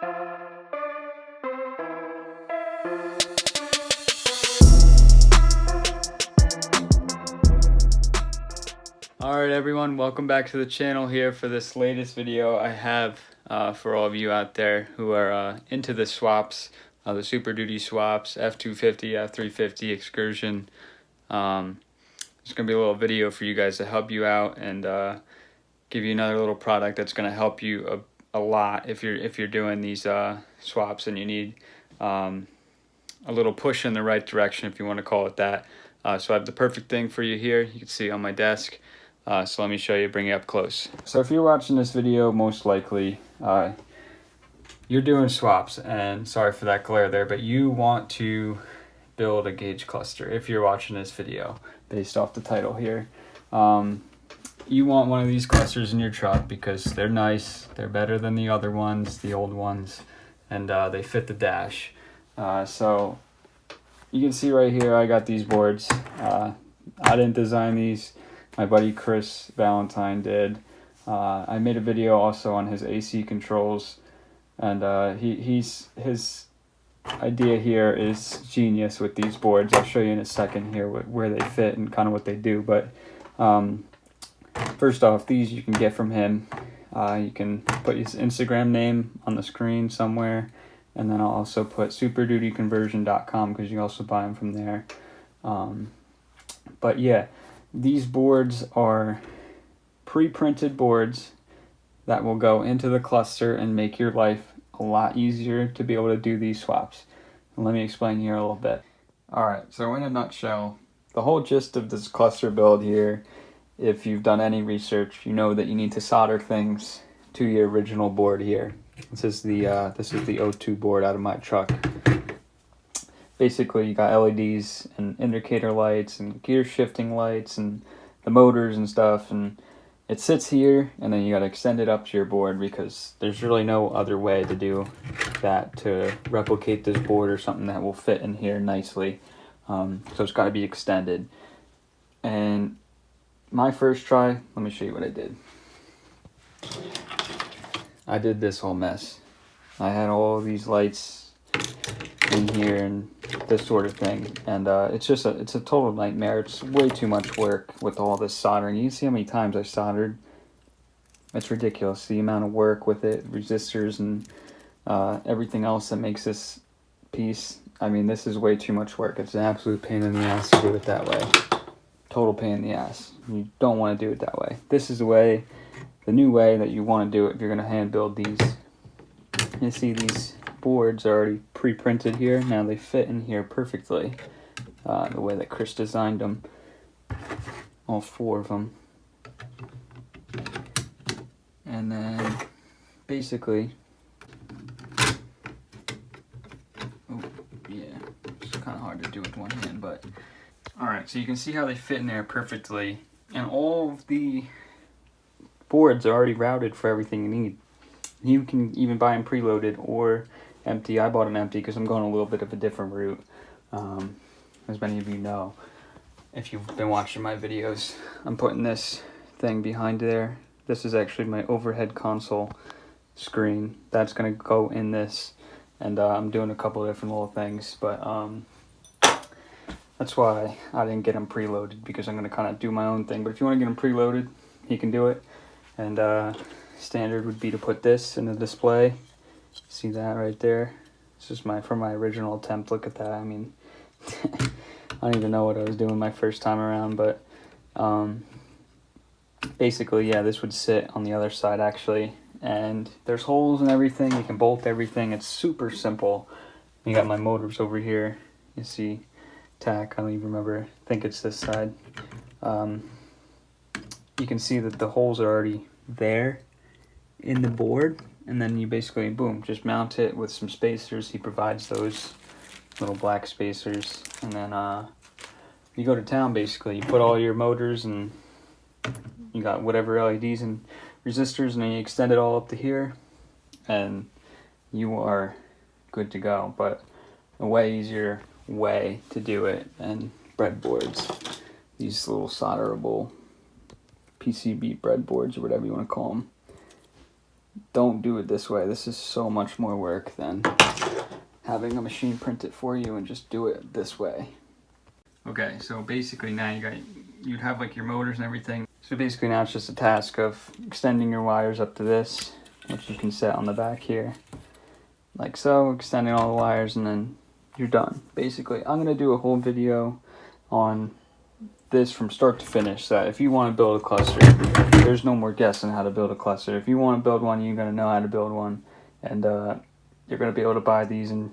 Alright everyone, welcome back to the channel here for this latest video I have for all of you out there who are into the swaps, the Super Duty swaps, F250, F350 excursion. It's going to be a little video for you guys to help you out and give you another little product that's going to help you a lot if you're doing these swaps and you need a little push in the right direction, if you want to call it that. So I have the perfect thing for you here. You can see on my desk. So let me show you, bring it up close. So if you're watching this video, most likely you're doing swaps, and sorry for that glare there, but you want to build a gauge cluster if you're watching this video based off the title here. You want one of these clusters in your truck because they're nice, they're better than the other ones, the old ones, and they fit the dash. So you can see right here I got these boards. I didn't design these. My buddy Chris Valentine did. I made a video also on his AC controls, and his idea here is genius with these boards. I'll show you in a second here where they fit and kind of what they do. But first off, these you can get from him. You can put his Instagram name on the screen somewhere, and then I'll also put superdutyconversion.com because you can also buy them from there. But yeah. These boards are pre-printed boards that will go into the cluster and make your life a lot easier to be able to do these swaps. And let me explain here a little bit. Alright, so in a nutshell, the whole gist of this cluster build here, if you've done any research, you know that you need to solder things to your original board here. This is the O2 board out of my truck. Basically, you got LEDs and indicator lights and gear shifting lights and the motors and stuff, and it sits here, and then you got to extend it up to your board because there's really no other way to do that to replicate this board or something that will fit in here nicely. So it's got to be extended. And my first try, let me show you what I did. I did this whole mess. I had all these lights in here and this sort of thing, and it's a total nightmare. It's way too much work with all this soldering. You can see how many times I soldered. It's ridiculous, the amount of work with it, resistors and everything else that makes this piece. I mean, this is way too much work. It's an absolute pain in the ass to do it that way. Total pain in the ass. You don't want to do it that way. This is the new way that you want to do it if you're going to hand build these. You see these boards are already pre-printed here. Now they fit in here perfectly, the way that Chris designed them, all four of them. And then basically, oh yeah, it's kind of hard to do with one hand, but alright, so you can see how they fit in there perfectly, and all of the boards are already routed for everything you need. You can even buy them preloaded or empty. I bought them empty because I'm going a little bit of a different route. As many of you know, if you've been watching my videos, I'm putting this thing behind there. This is actually my overhead console screen. That's going to go in this, and I'm doing a couple of different little things, but that's why I didn't get them preloaded, because I'm going to kind of do my own thing. But if you want to get them preloaded, you can do it. And standard would be to put this in the display. See that right there? This is from my original attempt. Look at that. I mean, I don't even know what I was doing my first time around, but basically, yeah, this would sit on the other side actually, and there's holes and everything. You can bolt everything. It's super simple. You got my motors over here. You see tack. I don't even remember. I think it's this side. You can see that the holes are already there in the board, and then you basically, boom, just mount it with some spacers. He provides those little black spacers, and then you go to town. Basically, you put all your motors and you got whatever LEDs and resistors, and then you extend it all up to here, and you are good to go. But a way easier way to do it than breadboards, these little solderable PCB breadboards or whatever you want to call them. don't do it this way. This is so much more work than having a machine print it for you, and just do it this way. Okay, so basically now you'd have like your motors and everything. So basically now it's just a task of extending your wires up to this, which you can set on the back here, like so, extending all the wires, and then you're done. Basically, I'm gonna do a whole video on this from start to finish, so that if you want to build a cluster, there's no more guessing how to build a cluster. If you want to build one, you're gonna know how to build one, and you're gonna be able to buy these, and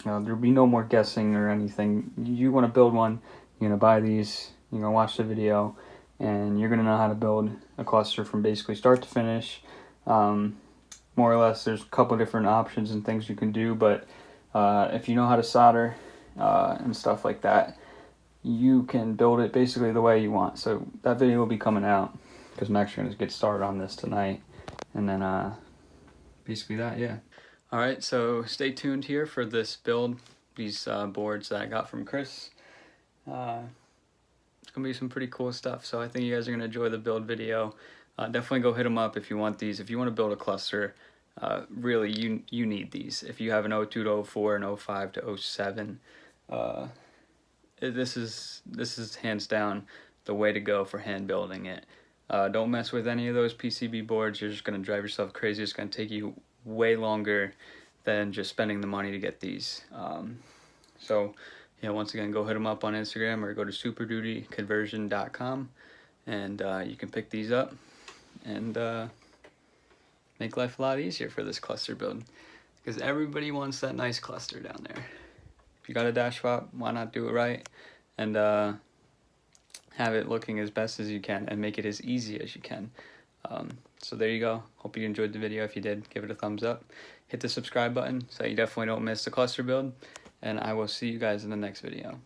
there'll be no more guessing or anything. You want to build one, you're gonna buy these, you're gonna watch the video, and you're gonna know how to build a cluster from basically start to finish. More or less, there's a couple different options and things you can do, but if you know how to solder and stuff like that, you can build it basically the way you want. So that video will be coming out, because I'm actually going to get started on this tonight, and then basically that, yeah. Alright, so stay tuned here for this build, these boards that I got from Chris. It's going to be some pretty cool stuff, so I think you guys are going to enjoy the build video. Definitely go hit them up if you want these. If you want to build a cluster, really you need these. If you have an 02 to 04 and 05 to 07, this is hands down the way to go for hand building it. Don't mess with any of those PCB boards. You're just going to drive yourself crazy. It's going to take you way longer than just spending the money to get these. So yeah, once again, go hit them up on Instagram or go to superdutyconversion.com, and you can pick these up and make life a lot easier for this cluster build, because everybody wants that nice cluster down there. If you got a dash swap, why not do it right and have it looking as best as you can and make it as easy as you can. So there you go. Hope you enjoyed the video. If you did, give it a thumbs up. Hit the subscribe button so you definitely don't miss the cluster build, and I will see you guys in the next video.